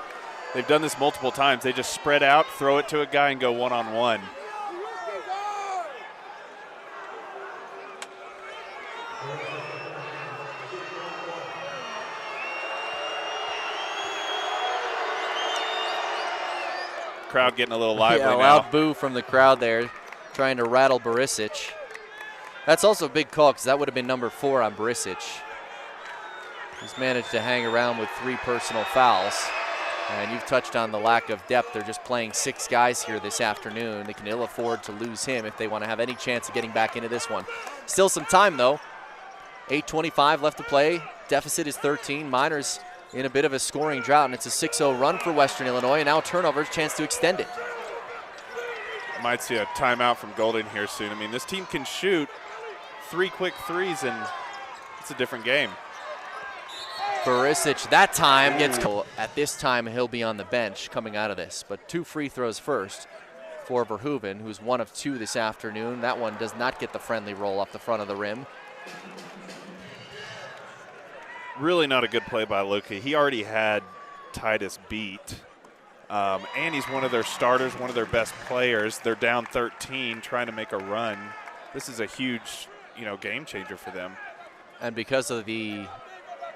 They've done this multiple times. They just spread out, throw it to a guy, and go one-on-one. Crowd getting a little lively yeah, now. loud boo from the crowd there, trying to rattle Barisic. That's also a big call because that would have been number 4 on Barisic. He's managed to hang around with 3 personal fouls. And you've touched on the lack of depth. They're just playing 6 guys here this afternoon. They can ill afford to lose him if they want to have any chance of getting back into this one. Still some time, though. 8:25 left to play. Deficit is 13. Miners in a bit of a scoring drought, and it's a 6-0 run for Western Illinois. And now turnovers, chance to extend it. Might see a timeout from Golden here soon. I mean, this team can shoot 3 quick threes, and it's a different game. Barisic that time gets, at this time he'll be on the bench coming out of this, but 2 free throws first for Verhoeven, who's 1 of 2 this afternoon. That one does not get the friendly roll off the front of the rim. Really not a good play by Luka. He already had Titus beat, and he's one of their starters, one of their best players. They're down 13, trying to make a run. This is a huge, game changer for them. And because of the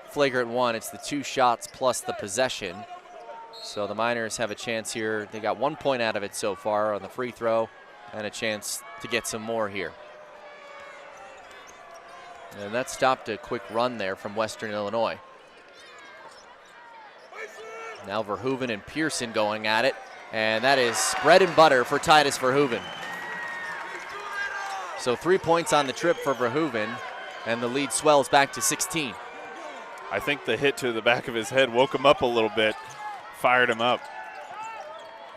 flagrant one, it's the 2 shots plus the possession. So the Miners have a chance here. They got 1 point out of it so far on the free throw and a chance to get some more here. And that stopped a quick run there from Western Illinois. Now Verhoeven and Pearson going at it, and that is bread and butter for Titus Verhoeven. So 3 points on the trip for Verhoeven, and the lead swells back to 16. I think the hit to the back of his head woke him up a little bit, fired him up.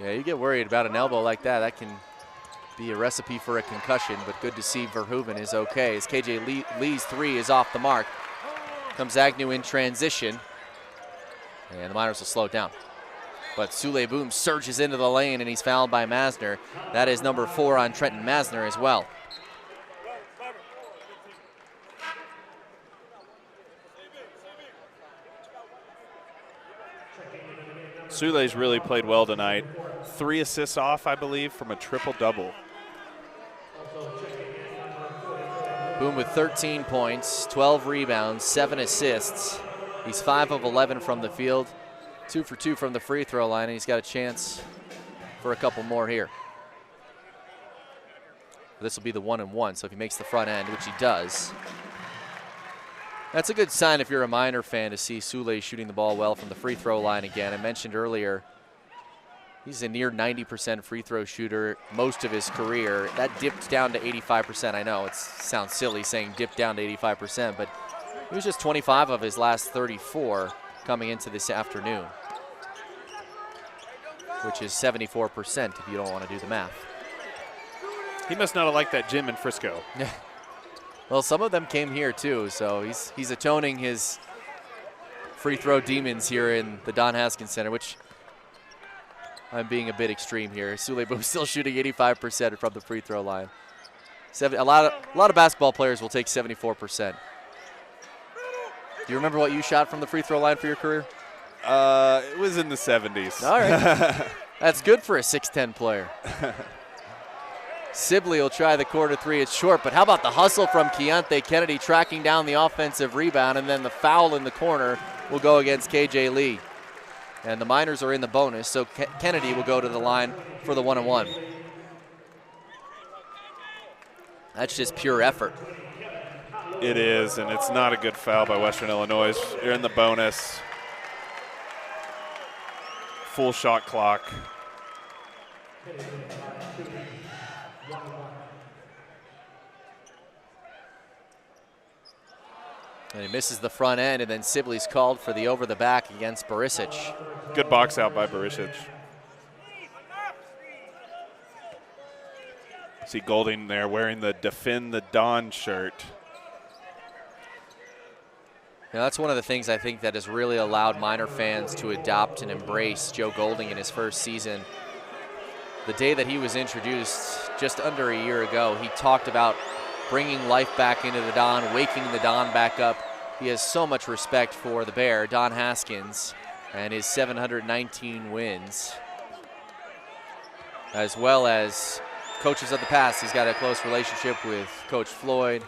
Yeah, you get worried about an elbow like that. That can be a recipe for a concussion, but good to see Verhoeven is okay. As KJ Lee's 3 is off the mark. Comes Agnew in transition, and the Miners will slow it down. But Sule Boom surges into the lane, and he's fouled by Masner. That is number 4 on Trenton Masner as well. Sule's really played well tonight. 3 assists off, I believe, from a triple-double. Boom with 13 points, 12 rebounds, 7 assists. He's 5 of 11 from the field, 2 for 2 from the free throw line, and he's got a chance for a couple more here. This will be the 1-and-1, so if he makes the front end, which he does, that's a good sign if you're a Miner fan to see Sule shooting the ball well from the free throw line again. I mentioned earlier, he's a near 90% free throw shooter most of his career. That dipped down to 85%. I know it sounds silly saying dipped down to 85%, but he was just 25 of his last 34 coming into this afternoon, which is 74% if you don't want to do the math. He must not have liked that gym in Frisco. Well, some of them came here too, so he's atoning his free throw demons here in the Don Haskins Center, which I'm being a bit extreme here. Sule Boom still shooting 85% from the free throw line. A lot of basketball players will take 74%. Do you remember what you shot from the free throw line for your career? It was in the 70s. All right. That's good for a 6'10 player. Sibley will try the corner 3. It's short, but how about the hustle from Keontae Kennedy tracking down the offensive rebound, and then the foul in the corner will go against KJ Lee. And the Miners are in the bonus, so Kennedy will go to the line for the 1-and-1. That's just pure effort. It is, and it's not a good foul by Western Illinois. You're in the bonus. Full shot clock. And he misses the front end, and then Sibley's called for the over the back against Barisic. Good box out by Barisic. See Golding there wearing the Defend the Dawn shirt. You know, that's one of the things I think that has really allowed Miner fans to adopt and embrace Joe Golding in his first season. The day that he was introduced just under a year ago, he talked about bringing life back into the Don, waking the Don back up. He has so much respect for the Bear, Don Haskins, and his 719 wins, as well as coaches of the past. He's got a close relationship with Coach Floyd,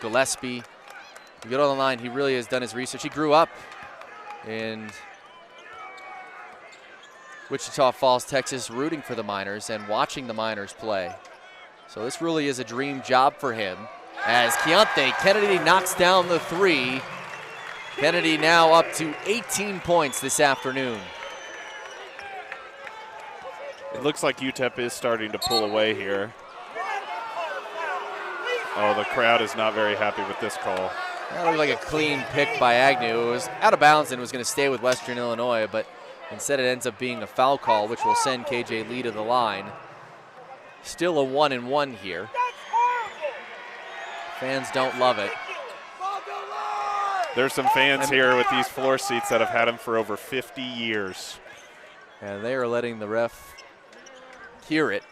Gillespie. You get on the line, he really has done his research. He grew up in Wichita Falls, Texas, rooting for the Miners and watching the Miners play. So this really is a dream job for him as Keontae Kennedy knocks down the three. Kennedy now up to 18 points this afternoon. It looks like UTEP is starting to pull away here. Oh, the crowd is not very happy with this call. That looked like a clean pick by Agnew. It was out of bounds and was going to stay with Western Illinois, but instead it ends up being a foul call, which will send KJ Lee to the line. Still a 1-and-1 here. Fans don't love it. There's some fans here with these floor seats that have had him for over 50 years. And they are letting the ref hear it.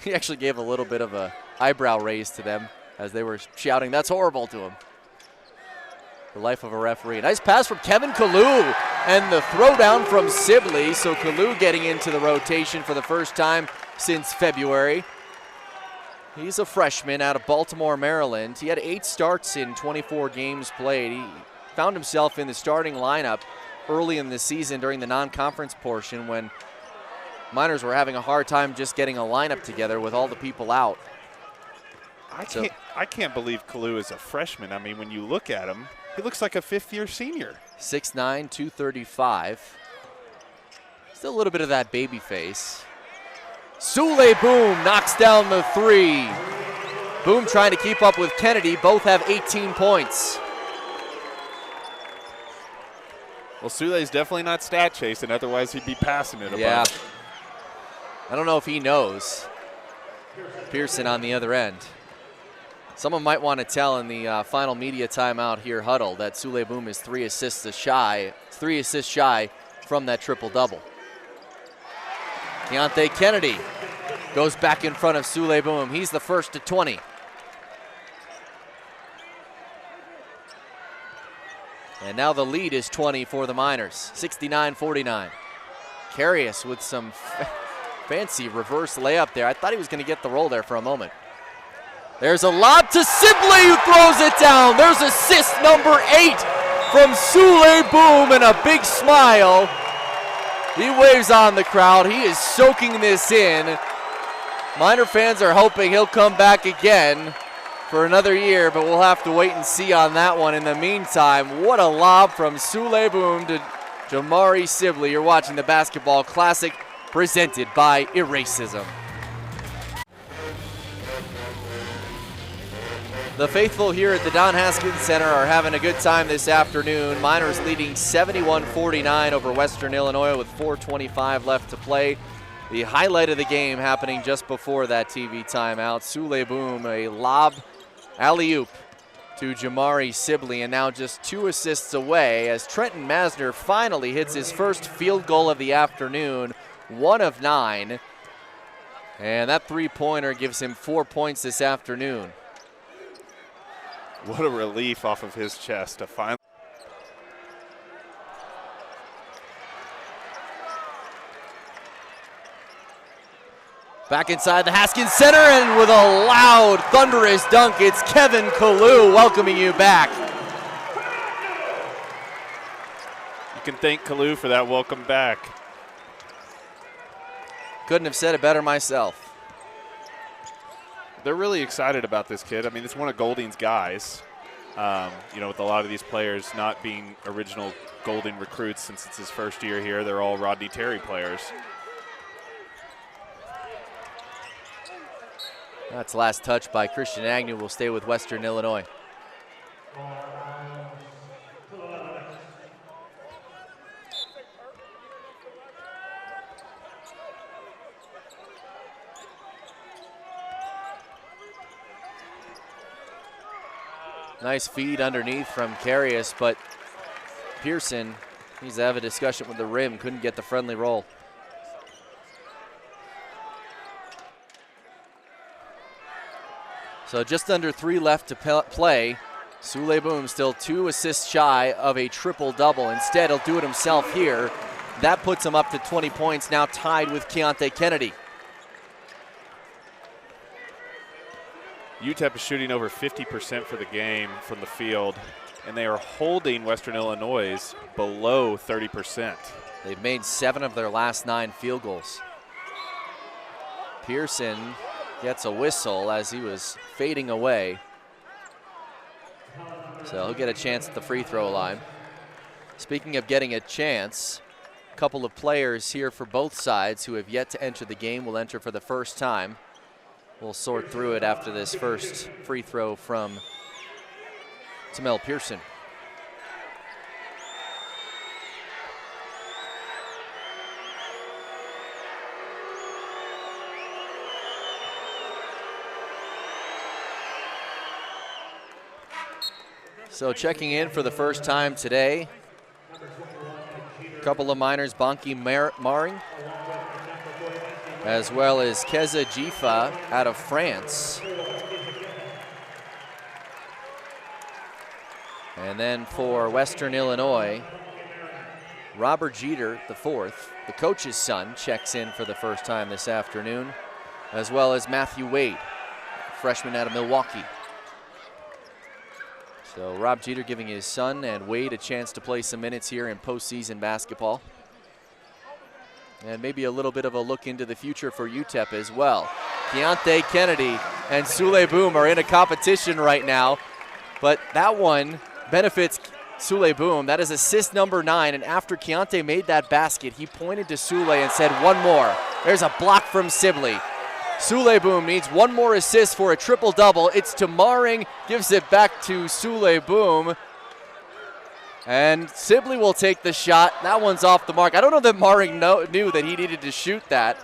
He actually gave a little bit of a eyebrow raise to them as they were shouting, "That's horrible," to him. The life of a referee. Nice pass from Kevin Kalu and the throwdown from Sibley. So Kalu getting into the rotation for the first time since February. He's a freshman out of Baltimore, Maryland. He had 8 starts in 24 games played. He found himself in the starting lineup early in the season during the non-conference portion when Miners were having a hard time just getting a lineup together with all the people out. I can't believe Kalu is a freshman. I mean, when you look at him, he looks like a 5th-year senior. 6'9", 235. Still a little bit of that baby face. Sule Boom knocks down the three. Boom trying to keep up with Kennedy. Both have 18 points. Well, Sule's definitely not stat chasing, otherwise he'd be passing it a Yeah. bunch. I don't know if he knows. Pearson on the other end. Someone might want to tell in the final media timeout here huddle that Sule Boom is 3 assists shy from that triple-double. Keontae Kennedy goes back in front of Sule Boom. He's the first to 20. And now the lead is 20 for the Miners, 69-49. Carius with some fancy reverse layup there. I thought he was going to get the roll there for a moment. There's a lob to Sibley, who throws it down. There's assist number 8 from Sule Boom and a big smile. He waves on the crowd. He is soaking this in. Miner fans are hoping he'll come back again for another year, but we'll have to wait and see on that one. In the meantime, what a lob from Sule Boom to Jamari Sibley. You're watching the Basketball Classic presented by Eracism. The faithful here at the Don Haskins Center are having a good time this afternoon. Miners leading 71-49 over Western Illinois with 4:25 left to play. The highlight of the game happening just before that TV timeout. Sule Boom, a lob alley-oop to Jamari Sibley, and now just 2 assists away as Trenton Masner finally hits his first field goal of the afternoon, 1 of 9. And that three-pointer gives him 4 points this afternoon. What a relief off of his chest to finally. Back inside the Haskins Center, and with a loud, thunderous dunk, it's Kevin Kalu welcoming you back. You can thank Kalu for that welcome back. Couldn't have said it better myself. They're really excited about this kid. I mean, it's one of Golding's guys. You know, with a lot of these players not being original Golding recruits since it's his first year here, they're all Rodney Terry players. That's last touch by Christian Agnew. Will stay with Western Illinois. Nice feed underneath from Carius, but Pearson needs to have a discussion with the rim. Couldn't get the friendly roll. So just under 3 left to play. Sule Boom still 2 assists shy of a triple-double. Instead, he'll do it himself here. That puts him up to 20 points, now tied with Keontae Kennedy. UTEP is shooting over 50% for the game from the field, and they are holding Western Illinois below 30%. They've made 7 of their last 9 field goals. Pearson gets a whistle as he was fading away. So he'll get a chance at the free throw line. Speaking of getting a chance, a couple of players here for both sides who have yet to enter the game will enter for the first time. We'll sort through it after this first free throw from Tamel Pearson. So checking in for the first time today, a couple of Miners, Bonki Maring, as well as Keza Jifa out of France. And then for Western Illinois, Robert Jeter, the fourth, the coach's son, checks in for the first time this afternoon, as well as Matthew Wade, freshman out of Milwaukee. So Rob Jeter giving his son and Wade a chance to play some minutes here in postseason basketball. And maybe a little bit of a look into the future for UTEP as well. Keontae Kennedy and Sule Boom are in a competition right now, but that one benefits Sule Boom. That is assist number 9, and after Keontae made that basket, he pointed to Sule and said, "One more." There's a block from Sibley. Sule Boom needs one more assist for a triple-double. It's to Maring, gives it back to Sule Boom. And Sibley will take the shot. That one's off the mark. I don't know that Maring knew that he needed to shoot that.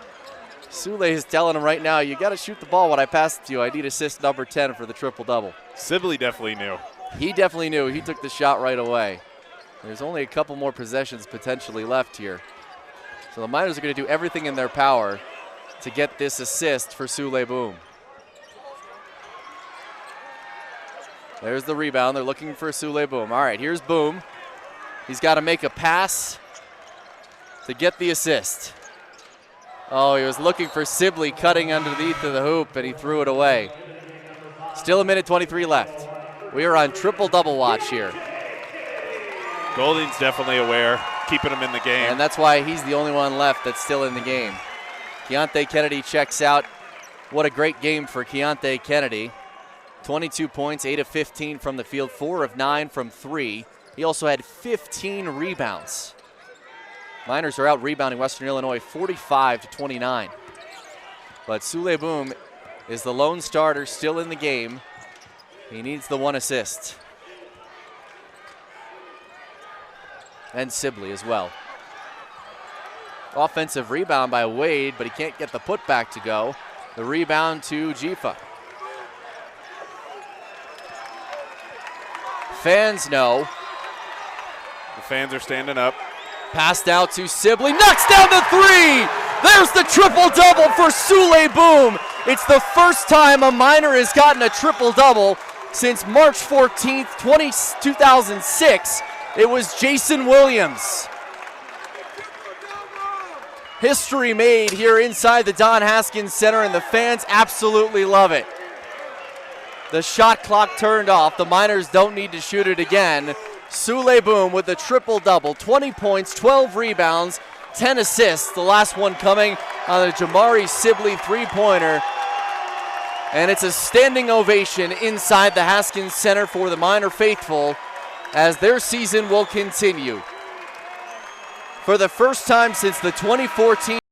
Sule is telling him right now, you got to shoot the ball when I pass it to you. I need assist number 10 for the triple-double. Sibley definitely knew. He definitely knew. He took the shot right away. There's only a couple more possessions potentially left here. So the Miners are going to do everything in their power to get this assist for Sule Boom. There's the rebound. They're looking for Sule Boom. All right, here's Boom. He's got to make a pass to get the assist. Oh, he was looking for Sibley cutting underneath of the hoop, and he threw it away. Still a minute 23 left. We are on triple-double watch here. Golding's definitely aware, keeping him in the game. And that's why he's the only one left that's still in the game. Keontae Kennedy checks out. What a great game for Keontae Kennedy. 22 points, 8 of 15 from the field, 4 of 9 from 3. He also had 15 rebounds. Miners are out rebounding Western Illinois 45-29. But Sule Boom is the lone starter still in the game. He needs the one assist. And Sibley as well. Offensive rebound by Wade, but he can't get the putback to go. The rebound to Jifa. Fans know. The fans are standing up. Passed out to Sibley, knocks down the 3! There's the triple-double for Sule Boom. It's the first time a Miner has gotten a triple-double since March 14th, 2006. It was Jason Williams. History made here inside the Don Haskins Center, and the fans absolutely love it. The shot clock turned off. The Miners don't need to shoot it again. Sule Boom with the triple-double, 20 points, 12 rebounds, 10 assists. The last one coming on the Jamari Sibley three-pointer. And it's a standing ovation inside the Haskins Center for the Miner faithful as their season will continue. For the first time since the 2014